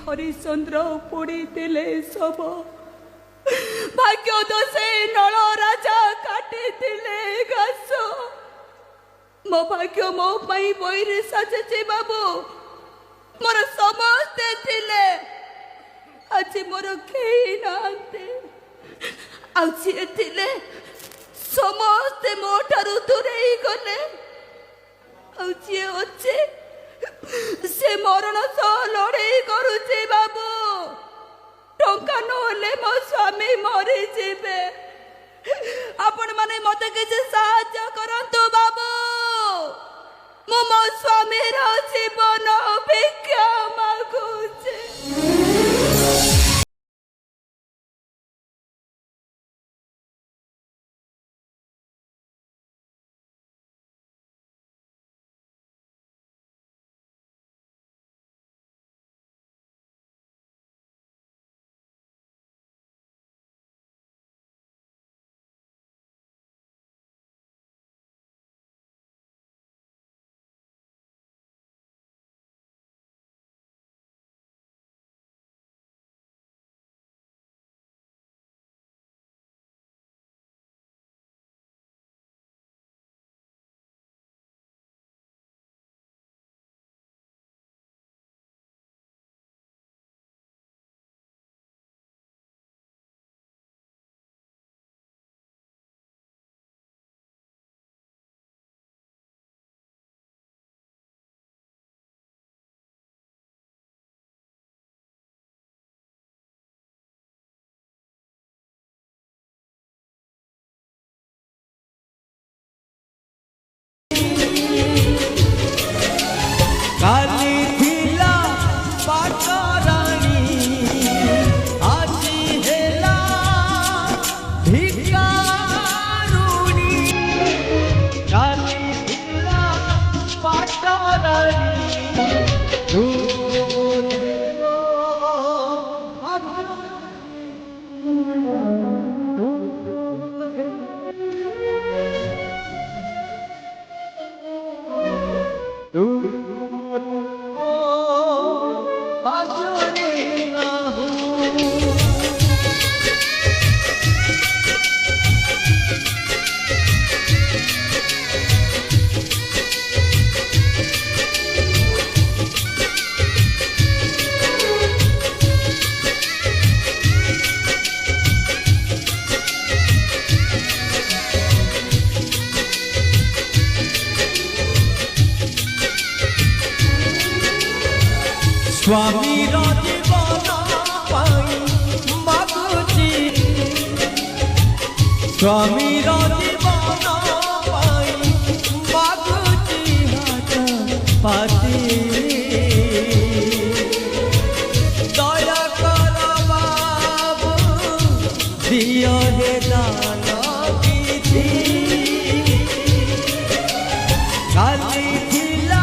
हरिश्चंद्र पोड़ी दिले सब भाग्य तो से नल राजा काटी दिले घास मो भाग्य मो पाई बहिरे साजे बाबू मोर समस्ते थिले आज मोर केही नांते आउछि थिले समस्ते मो ठारू दूरेई गले आउछि अच्छे से मरण सह लड़ाई करुचे बाबू टंका नहले मो स्वामी मरी जीवे आपण माने मते किछ साहाय्य करंतु बाबू मो मो स्वामी रो जीवन भिक्षा मागुचे। स्वामी जीवन पाई मागुची स्वामी जीवन पाई मागुची हाथ पाती दया कर बाबू दियो हे दान किछि काली थिला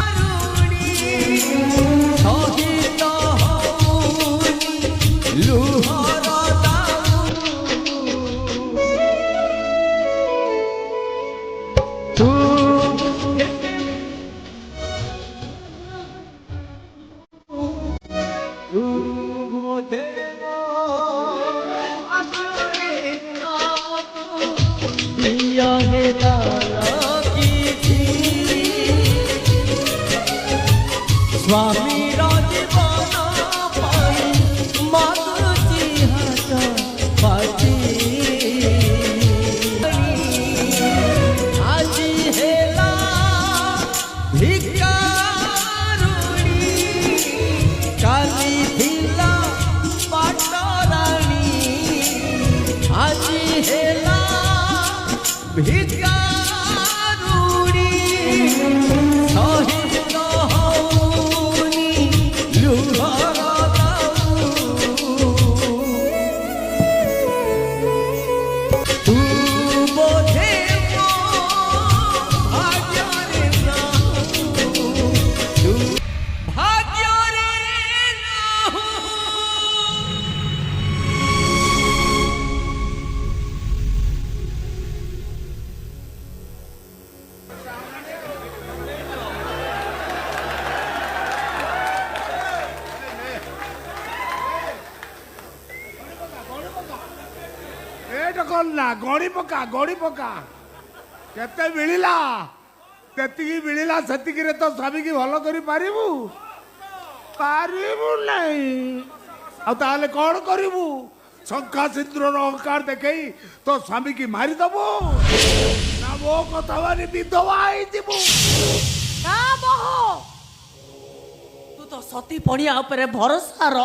स्वामी जीवन पाई मागुची हाथ पाती आजी हेला भिकारुणी काली थिला पाटराणी आजी हेला भिकारुणी କଲ ନା ଗଣି ପକା କେତେ ମିଳିଲା ଯେତିକି ମିଳିଲା ସେତିକିରେ ତ ସ୍ୱାମୀକି ଭଲ କରିପାରିବୁ ନାହିଁ ଆଉ ତାହେଲେ କଣ କରିବୁ ଶଙ୍ଖା ସିନ୍ଦୁରର ଅହଙ୍କାର ଦେଖେଇ ତୋ ସ୍ୱାମୀକି ମାରିଦବୁ ନା ମୋ କଥା ମାନି ବିଧବା ହେଇଯିବୁ ନା ବୋହ ତୁ ତ ସତୀ ପଣିଆ ଉପରେ ଭରସା ର